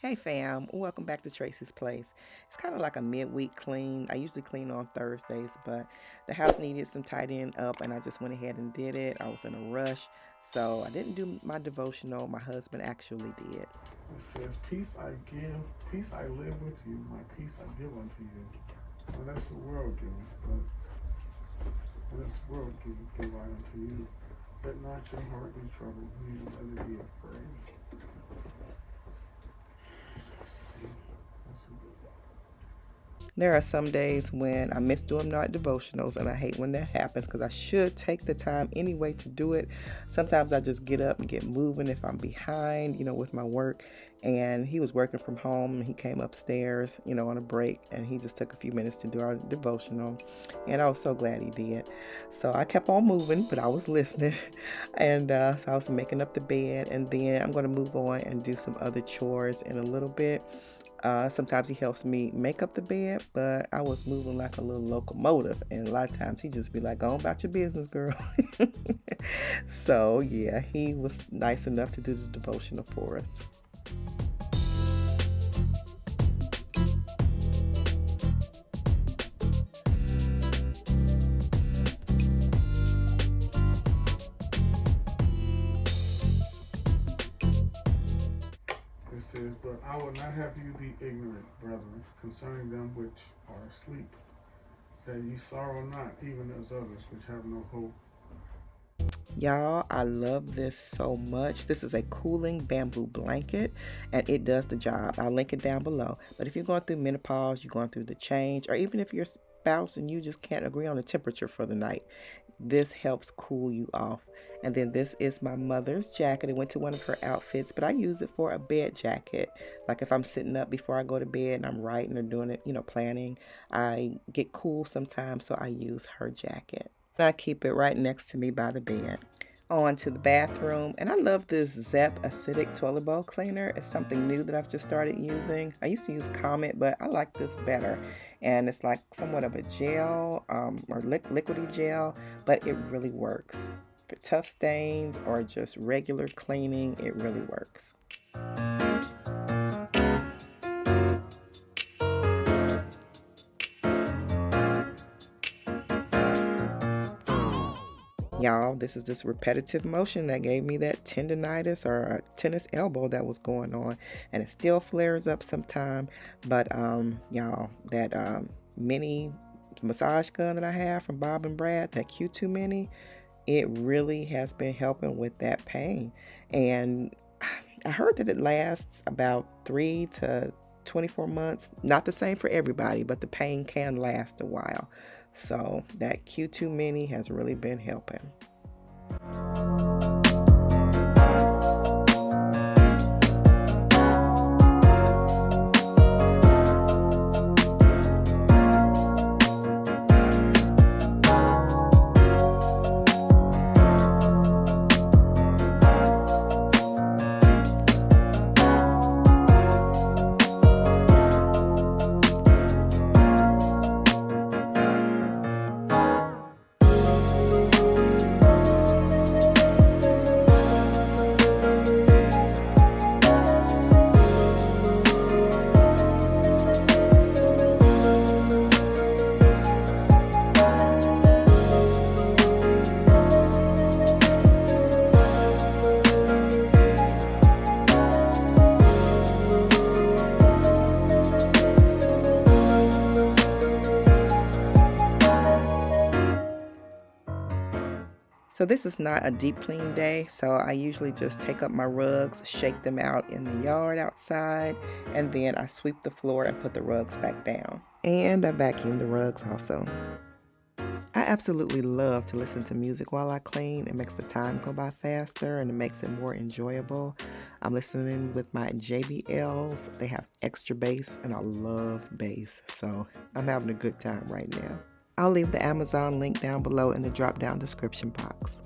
Hey fam, welcome back to Tracie's Place. It's kind of like a midweek clean. I usually clean on Thursdays, but the house needed some tidying up and I just went ahead and did it. I was in a rush, so I didn't do my devotional. My husband actually did. It says, peace I give, peace I live with you, my peace I give unto you. Well, that's the world giving, but that's the world giving, give I unto you. Let not your heart be troubled, neither let it be afraid. Let's see. That's a good one. There are some days when I miss doing night devotionals, and I hate when that happens because I should take the time anyway to do it. Sometimes I just get up and get moving if I'm behind, with my work. And he was working from home and he came upstairs, on a break, and he just took a few minutes to do our devotional. And I was so glad he did. So I kept on moving, but I was listening. And so I was making up the bed, and then I'm going to move on and do some other chores in a little bit. Sometimes he helps me make up the bed, but I was moving like a little locomotive, and a lot of times he just be like, go on about your business, girl. So yeah, he was nice enough to do the devotional for us. It says, but I will not have you be ignorant, brethren, concerning them which are asleep, that ye sorrow not, even as others which have no hope. Y'all, I love this so much. This is a cooling bamboo blanket, and it does the job. I'll link it down below. But if you're going through menopause, you're going through the change, or even if your spouse and you just can't agree on the temperature for the night, this helps cool you off. And then this is my mother's jacket. It went to one of her outfits, but I use it for a bed jacket. Like if I'm sitting up before I go to bed and I'm writing or doing it, planning, I get cool sometimes, so I use her jacket. I keep it right next to me by the bed. On to the bathroom, and I love this Zep acidic toilet bowl cleaner. It's something new that I've just started using. I used to use Comet, but I like this better, and it's like somewhat of a gel or liquidy gel, but it really works for tough stains or just regular cleaning. It really works. Y'all, this is this repetitive motion that gave me that tendonitis or a tennis elbow that was going on, and it still flares up sometime. But y'all, that mini massage gun that I have from Bob and Brad, that Q2 mini, it really has been helping with that pain. And I heard that it lasts about 3 to 24 months. Not the same for everybody, but the pain can last a while. So that Q2 mini has really been helping. So this is not a deep clean day, so I usually just take up my rugs, shake them out in the yard outside, and then I sweep the floor and put the rugs back down. And I vacuum the rugs also. I absolutely love to listen to music while I clean. It makes the time go by faster and it makes it more enjoyable. I'm listening with my JBLs. They have extra bass, and I love bass, so I'm having a good time right now. I'll leave the Amazon link down below in the drop-down description box.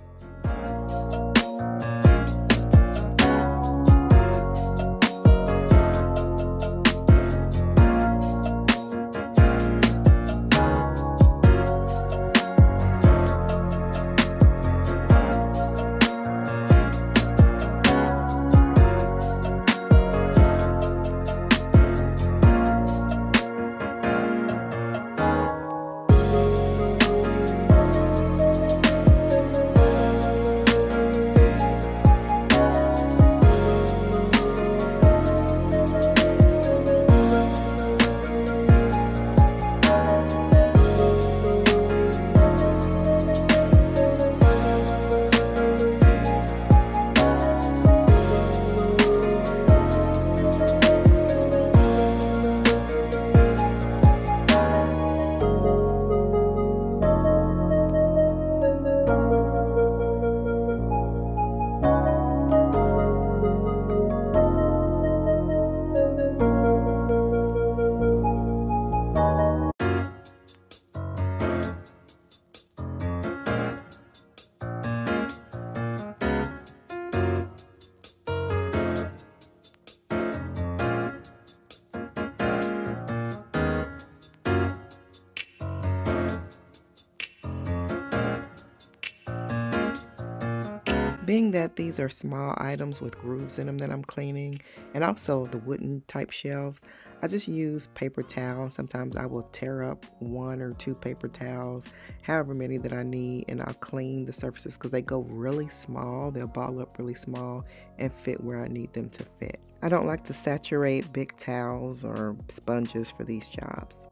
Being that these are small items with grooves in them that I'm cleaning, and also the wooden type shelves, I just use paper towels. Sometimes I will tear up 1 or 2 paper towels, however many that I need, and I'll clean the surfaces because they go really small. They'll ball up really small and fit where I need them to fit. I don't like to saturate big towels or sponges for these jobs.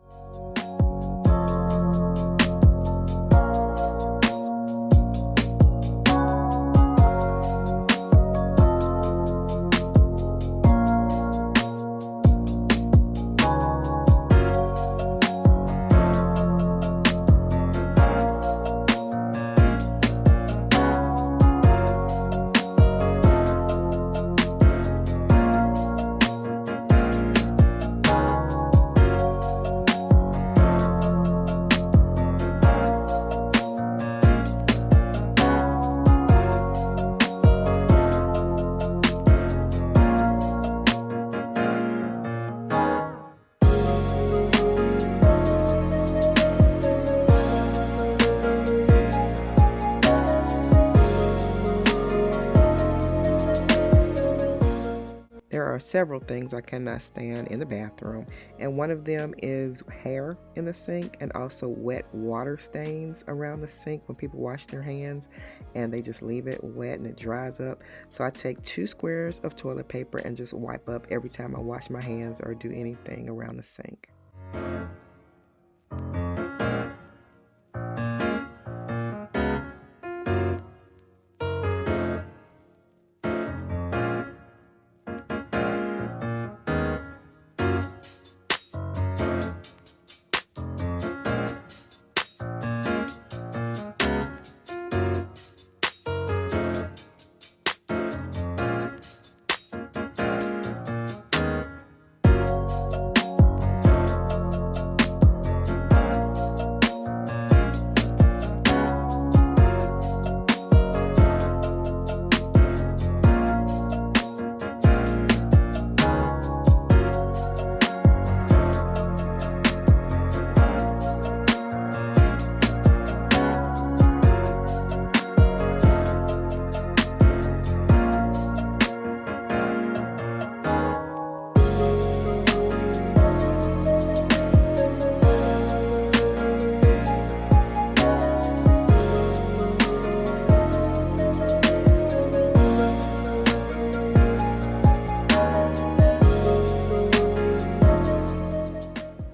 There are several things I cannot stand in the bathroom, and one of them is hair in the sink and also wet water stains around the sink when people wash their hands and they just leave it wet and it dries up. So I take 2 squares of toilet paper and just wipe up every time I wash my hands or do anything around the sink.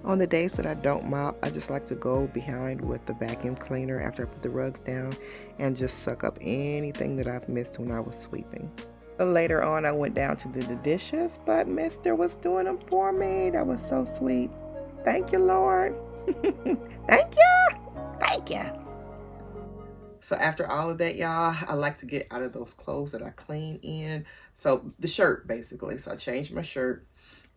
On the days that I don't mop, I just like to go behind with the vacuum cleaner after I put the rugs down and just suck up anything that I've missed when I was sweeping. But later on, I went down to do the dishes, but Mister was doing them for me. That was so sweet. Thank you, Lord. Thank you. Thank you. So after all of that, y'all, I like to get out of those clothes that I clean in. So the shirt, basically. So I changed my shirt.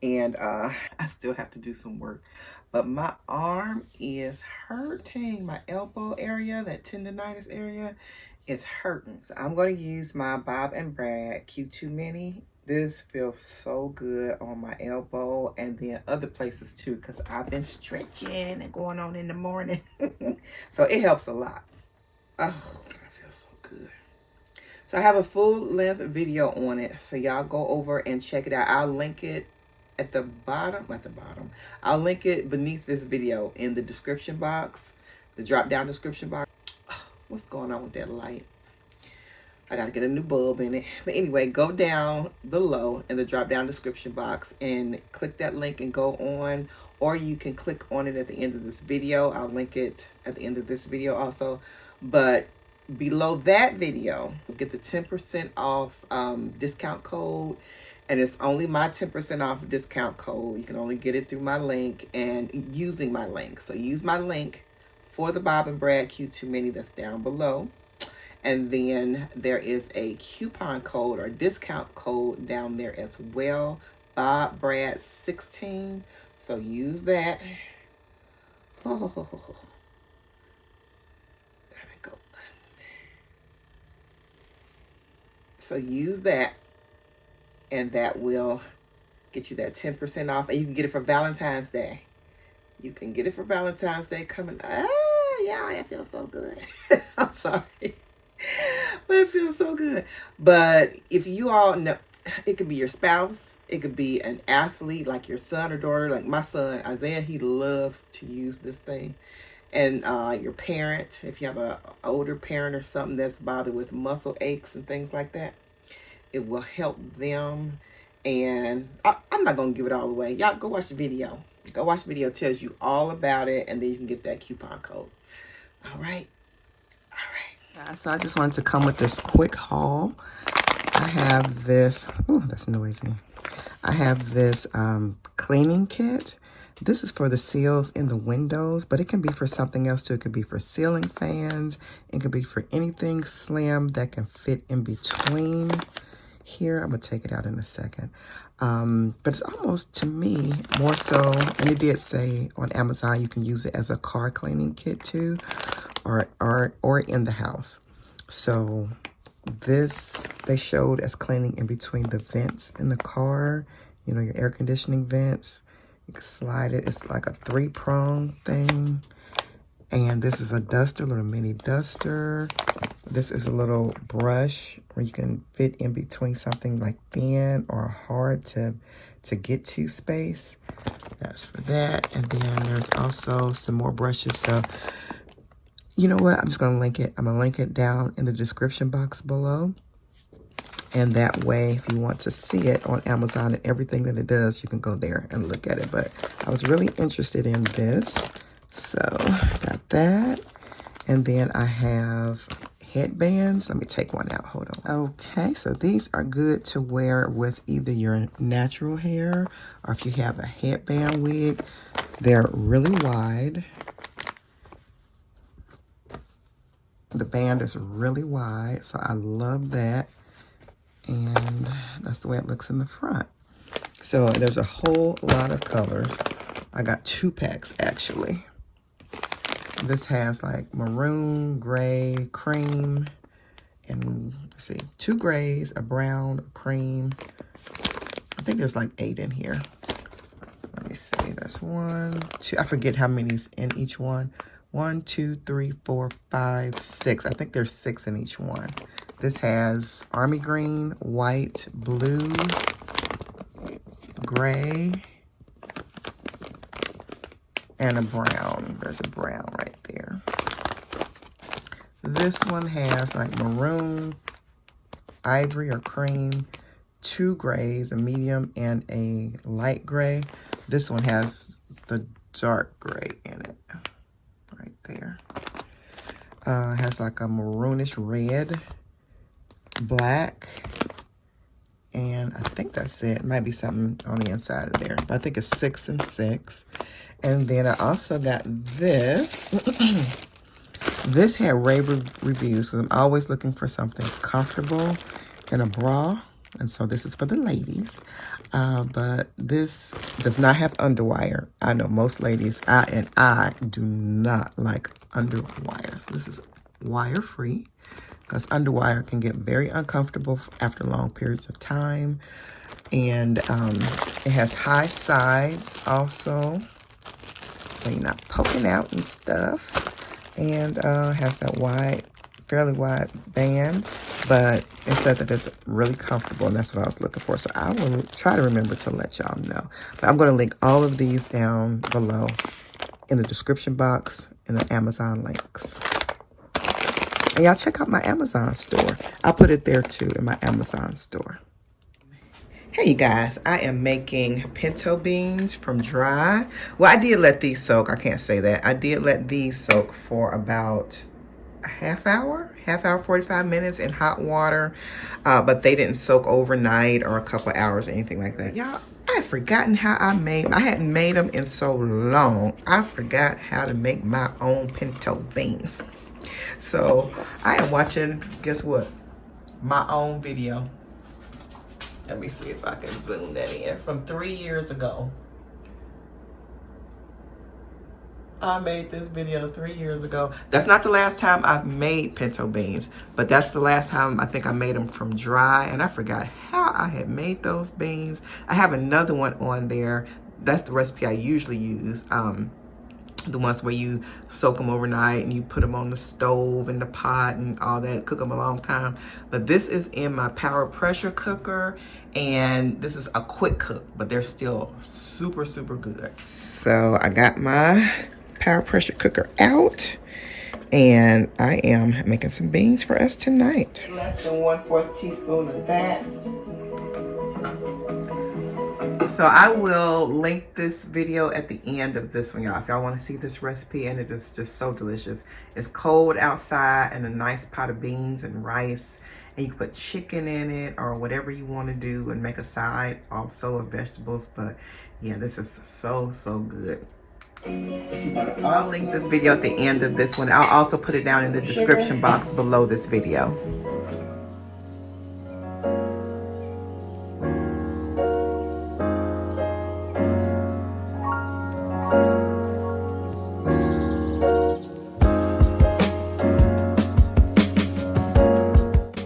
And I still have to do some work, but my arm is hurting. My elbow area, that tendonitis area, is hurting. So I'm going to use my Bob and Brad Q2 Mini. This feels so good on my elbow and then other places too, because I've been stretching and going on in the morning. So it helps a lot. Oh, that feels so good. So I have a full length video on it, so y'all go over and check it out. I'll link it at the bottom. I'll link it beneath this video in the description box, the drop down description box. What's going on with that light? I gotta get a new bulb in it. But anyway, go down below in the drop down description box and click that link and go on, or you can click on it at the end of this video. I'll link it at the end of this video also. But below that video, get the 10% off discount code. And it's only my 10% off discount code. You can only get it through my link and using my link. So use my link for the Bob and Brad Q2 Mini that's down below. And then there is a coupon code or discount code down there as well. Bob Brad 16. So use that. Oh, there we go. So use that. And that will get you that 10% off. And you can get it for Valentine's Day. You can get it for Valentine's Day coming. Oh, yeah, it feels so good. I'm sorry. But it feels so good. But if you all know, it could be your spouse, it could be an athlete like your son or daughter. Like my son Isaiah, he loves to use this thing. And your parent, if you have a older parent or something that's bothered with muscle aches and things like that, it will help them. And I'm not gonna give it all away. Y'all go watch the video. Go watch the video. It tells you all about it, and then you can get that coupon code. All right. So I just wanted to come with this quick haul. I have this, oh, that's noisy. I have this cleaning kit. This is for the seals in the windows, but it can be for something else too. It could be for ceiling fans. It could be for anything slim that can fit in between here. I'm gonna take it out in a second. But it's almost, to me, more so, and it did say on Amazon you can use it as a car cleaning kit too, or in the house. So this they showed as cleaning in between the vents in the car, you know, your air conditioning vents. You can slide it. It's like a 3-prong thing. And this is a duster, a little mini duster. This is a little brush where you can fit in between something like thin or hard to get to space. That's for that. And then there's also some more brushes. So you know what? I'm just going to link it. I'm going to link it down in the description box below. And that way, if you want to see it on Amazon and everything that it does, you can go there and look at it. But I was really interested in this. So, got that. And then I have headbands. Let me take one out. Hold on. Okay, so these are good to wear with either your natural hair or if you have a headband wig. They're really wide. The band is really wide, so I love that. And that's the way it looks in the front. So there's a whole lot of colors. I got 2 packs actually. This has like maroon, gray, cream, and let's see, 2 grays, a brown, a cream. I think there's like 8 in here. Let me see, there's 1, 2, I forget how many's in each one. 1, 2, 3, 4, 5, 6. I think there's 6 in each one. This has army green, white, blue, gray, and a brown. There's a brown right there. This one has like maroon, ivory or cream, 2 grays, a medium and a light gray. This one has the dark gray in it. Right there. Has like a maroonish red, black, and I think that's it. Might be something on the inside of there. But I think it's 6 and 6. And then I also got this. This had rave reviews, because I'm always looking for something comfortable in a bra. And so this is for the ladies. But this does not have underwire. I know most ladies, I do not like underwire. So this is wire free, because underwire can get very uncomfortable after long periods of time. And it has high sides also, so you're not poking out and stuff. And has that wide, fairly wide band, but it said that it's really comfortable, and that's what I was looking for. So I will try to remember to let y'all know. But I'm going to link all of these down below in the description box and the Amazon links. And y'all check out my Amazon store. I'll put it there too in my Amazon store. Hey you guys, I am making pinto beans from dry. Well, I did let these soak. I can't say that. I did let these soak for about a half hour, 45 minutes in hot water. But they didn't soak overnight or a couple hours or anything like that. Y'all, I've forgotten how I hadn't made them in so long. I forgot how to make my own pinto beans. So I am watching, guess what? My own video. Let me see if I can zoom that in. From 3 years ago. I made this video 3 years ago. That's not the last time I've made pinto beans, but that's the last time I think I made them from dry, and I forgot how I had made those beans. I have another one on there. That's the recipe I usually use. the ones where you soak them overnight and you put them on the stove and the pot and all that, cook them a long time. But this is in my power pressure cooker, and this is a quick cook, but they're still super, super good. So I got my power pressure cooker out, and I am making some beans for us tonight. Less than 1/4 teaspoon of that. So I will link this video at the end of this one, y'all, if y'all want to see this recipe, and it is just so delicious. It's cold outside, and a nice pot of beans and rice, and you can put chicken in it or whatever you want to do and make a side also of vegetables. But yeah, this is so, so good. I'll link this video at the end of this one. I'll also put it down in the description box below this video.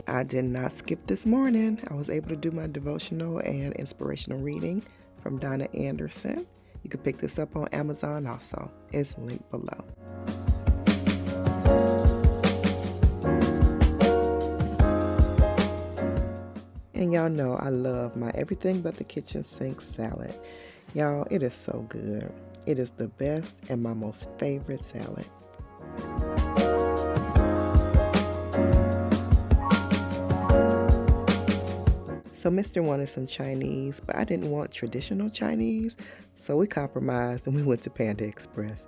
I did not skip this morning. I was able to do my devotional and inspirational reading from Donna Anderson. You can pick this up on Amazon also. It's linked below. And y'all know I love my everything but the kitchen sink salad. Y'all, it is so good. It is the best and my most favorite salad. So Mr. wanted some Chinese, but I didn't want traditional Chinese, so we compromised and we went to Panda Express.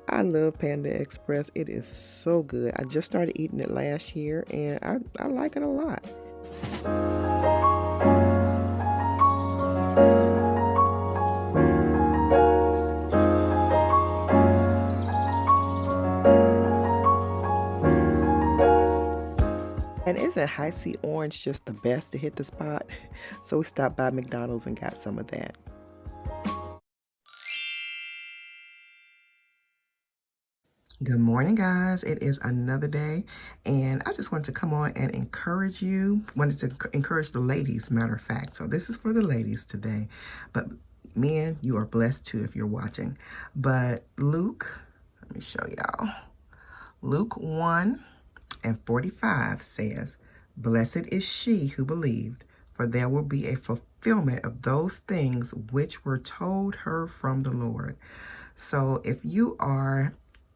I love Panda Express. It is so good. I just started eating it last year, and I like it a lot. And isn't high C orange just the best to hit the spot? So we stopped by McDonald's and got some of that. Good morning, guys. It is another day, and I just wanted to come on and encourage you. Wanted to encourage the ladies, matter of fact. So this is for the ladies today, but men, you are blessed too if you're watching. But Luke, let me show y'all. Luke 1:45 says, "Blessed is she who believed, for there will be a fulfillment of those things which were told her from the Lord." So if you are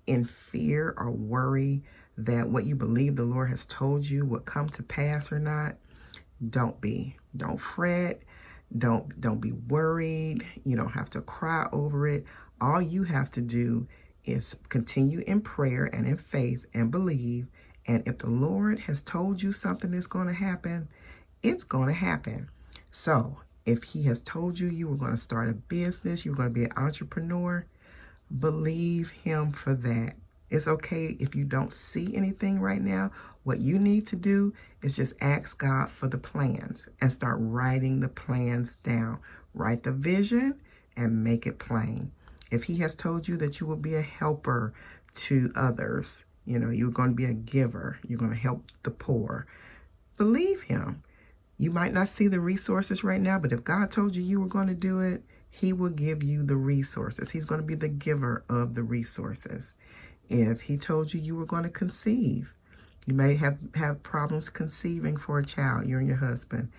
in fear or worry that what you believe the Lord has told you will come to pass or not, don't be. Don't fret. Don't be worried. You don't have to cry over it. All you have to do is continue in prayer and in faith and believe. And if the Lord has told you something is going to happen, it's going to happen. So if he has told you you were going to start a business, you're going to be an entrepreneur, believe him for that. It's okay if you don't see anything right now. What you need to do is just ask God for the plans and start writing the plans down. Write the vision and make it plain. If he has told you that you will be a helper to others, you're going to be a giver, you're going to help the poor, believe him. You might not see the resources right now, but if God told you you were going to do it, he will give you the resources. He's going to be the giver of the resources. If he told you you were going to conceive, you may have problems conceiving for a child, you and your husband.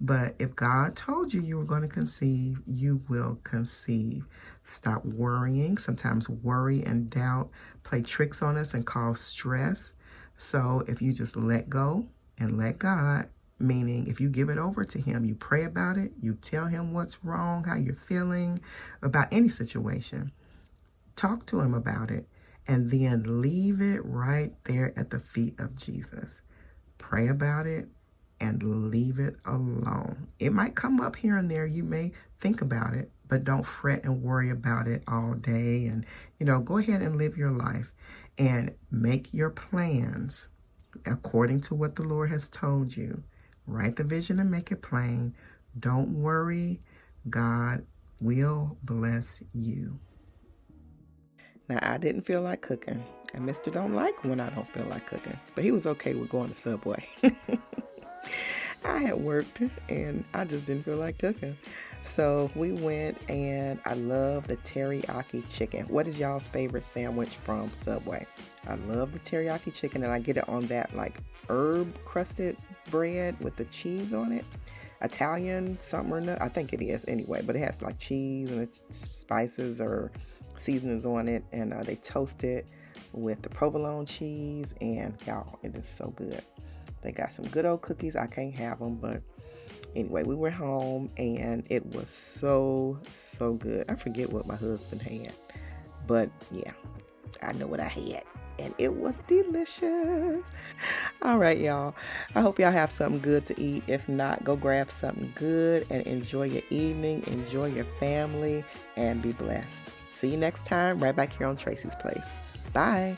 But if God told you you were going to conceive, you will conceive. Stop worrying. Sometimes worry and doubt play tricks on us and cause stress. So if you just let go and let God, meaning if you give it over to him, you pray about it, you tell him what's wrong, how you're feeling about any situation, talk to him about it, and then leave it right there at the feet of Jesus. Pray about it and leave it alone. It might come up here and there. You may think about it, but don't fret and worry about it all day. And, go ahead and live your life and make your plans according to what the Lord has told you. Write the vision and make it plain. Don't worry. God will bless you. Now, I didn't feel like cooking. And Mr. don't like when I don't feel like cooking. But he was okay with going to Subway. I had worked and I just didn't feel like cooking. So we went, and I love the teriyaki chicken. What is y'all's favorite sandwich from Subway? I love the teriyaki chicken, and I get it on that like herb crusted bread with the cheese on it. Italian something or another. I think it is anyway, but it has like cheese and it's spices or seasonings on it, and they toast it with the provolone cheese, and y'all, it is so good. They got some good old cookies. I can't have them, but anyway, we went home and it was so good. I forget what my husband had, but yeah, I know what I had, and it was delicious. All right, y'all. I hope y'all have something good to eat. If not, go grab something good and enjoy your evening, enjoy your family, and be blessed. See you next time, right back here on Tracie's Place. Bye.